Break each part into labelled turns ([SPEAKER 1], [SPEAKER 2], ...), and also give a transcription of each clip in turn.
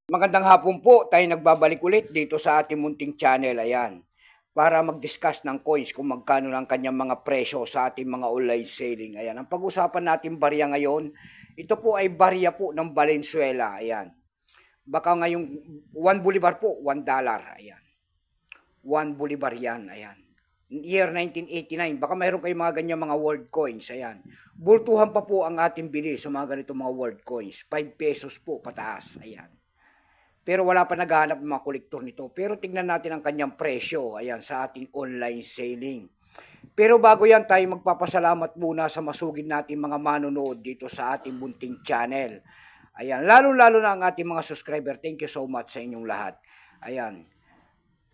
[SPEAKER 1] Magandang hapon po, tayo nagbabalik ulit dito sa ating munting channel, ayan, para mag-discuss ng coins kung magkano lang kanyang mga presyo sa ating mga online selling. Ayan, ang pag-usapan natin barya ngayon, ito po ay barya po ng Valenzuela, ayan. Baka ngayong 1 bolivar po, $1, ayan. 1 bolivar yan, ayan. Year 1989, baka mayroon kayong mga ganyan mga world coins, ayan. Bultuhan pa po ang ating bili sa mga ganito mga world coins, 5 pesos po pataas, ayan. Pero wala pa naghahanap ng mga kolektor nito. Pero tingnan natin ang kanyang presyo. Ayan, sa ating online selling. Pero bago yan, tayo magpapasalamat muna sa masugid natin mga manonood dito sa ating bunting channel. Ayan, lalo-lalo na ang ating mga subscriber. Thank you so much sa inyong lahat. Ayan.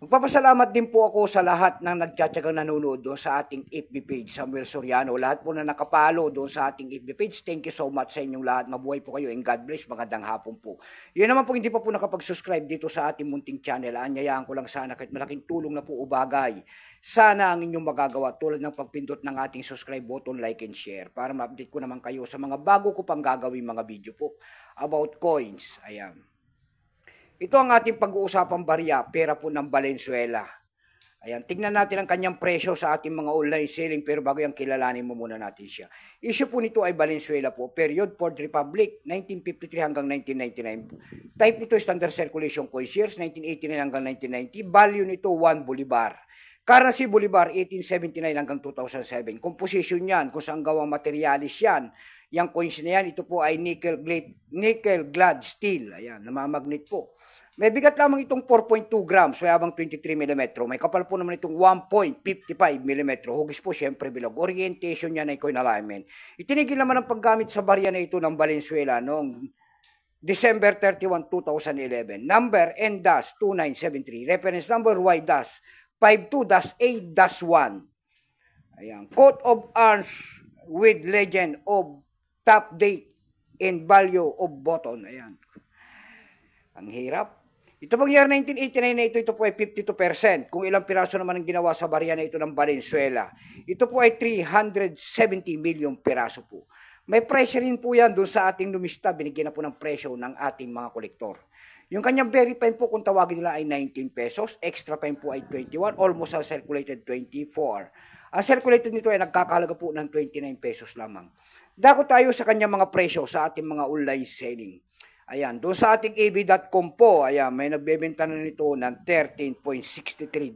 [SPEAKER 1] Magpapasalamat din po ako sa lahat ng nagtsatsagang nanonood doon sa ating FB page, Samuel Soriano. Lahat po na nakapalo doon sa ating FB page, thank you so much sa inyong lahat. Mabuhay po kayo and God bless. Magandang hapon po. Yun naman po, hindi pa po nakapag-subscribe dito sa ating munting channel. Anyayaan ko lang sana kahit malaking tulong na po o bagay. Sana ang inyong magagawa tulad ng pagpindot ng ating subscribe button, like and share para ma-update ko naman kayo sa mga bago ko pang gagawin mga video po about coins. Ayan. Ito ang ating pag-uusapang barya, pera po ng Valenzuela. Ayan, tignan natin ang kanyang presyo sa ating mga online selling, pero bago yan kilalanin mo muna natin siya. Issue po nito ay Valenzuela po, period, Fourth Republic, 1953 hanggang 1999. Type nito standard circulation coins, years 1989 hanggang 1990. Value nito 1 bolivar. Currency Bolivar 1879 hanggang 2007. Composition yan, kung saan gawang materialis yan. Yang coins na yan, ito po ay nickel glad steel. Ayan, namamagnet po. May bigat lamang itong 4.2 grams, may habang 23 mm. May kapal po naman itong 1.55 mm. Hugis po syempre bilog. Orientation niya na coin alignment. Itinigil naman ang paggamit sa barya na ito ng Valenzuela noong December 31, 2011. Number N-2973. Reference number Y-52-A-1. Ayan. Coat of arms with legend of top date and value of button. Ayan. Ang hirap. Ito pong year 1989 na ito po ay 52%. Kung ilang piraso naman ang ginawa sa barya na ito ng Valenzuela. Ito po ay 370 million piraso po. May presyo rin po yan doon sa ating lumista. Binigyan na po ng presyo ng ating mga kolektor. Yung kanyang very fine po kung tawagin nila ay 19 pesos. Extra fine po ay 21. Almost ang circulated 24. Ang circulated nito ay nagkakahalaga po ng 29 pesos lamang. Dako tayo sa kanyang mga presyo sa ating mga online selling. Ayan, doon sa ating ab.com po, ayan, may nagbebenta na nito ng $13.63.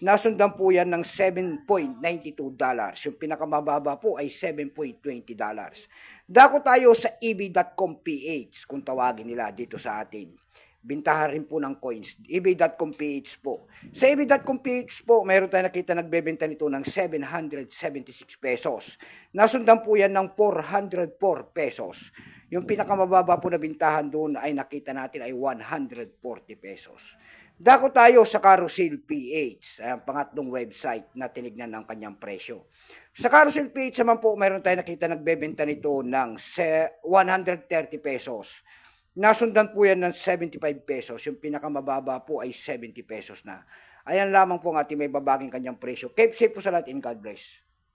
[SPEAKER 1] Nasundan po yan ng $7.92. Yung pinakamababa po ay $7.20. Dako tayo sa ab.com PH kung tawagin nila dito sa atin. Bintahan rin po ng coins. ab.com PH po. Sa ab.com PH po, mayroon tayo nakita nagbebenta nito ng 776 pesos. Nasundan po yan ng 404 pesos. Yung pinakamababa po na bintahan doon ay nakita natin ay 140 pesos. Dako tayo sa Carousel PH, ang pangatlong website na tinignan ng kanyang presyo. Sa Carousel PH naman po, mayroon tayo nakita nagbebenta nito ng 130 pesos. Nasundan po yan ng 75 pesos. Yung pinakamababa po ay 70 pesos na. Ayan lamang po ang ating may babaging kanyang presyo. Keep safe po sa lahat and God bless.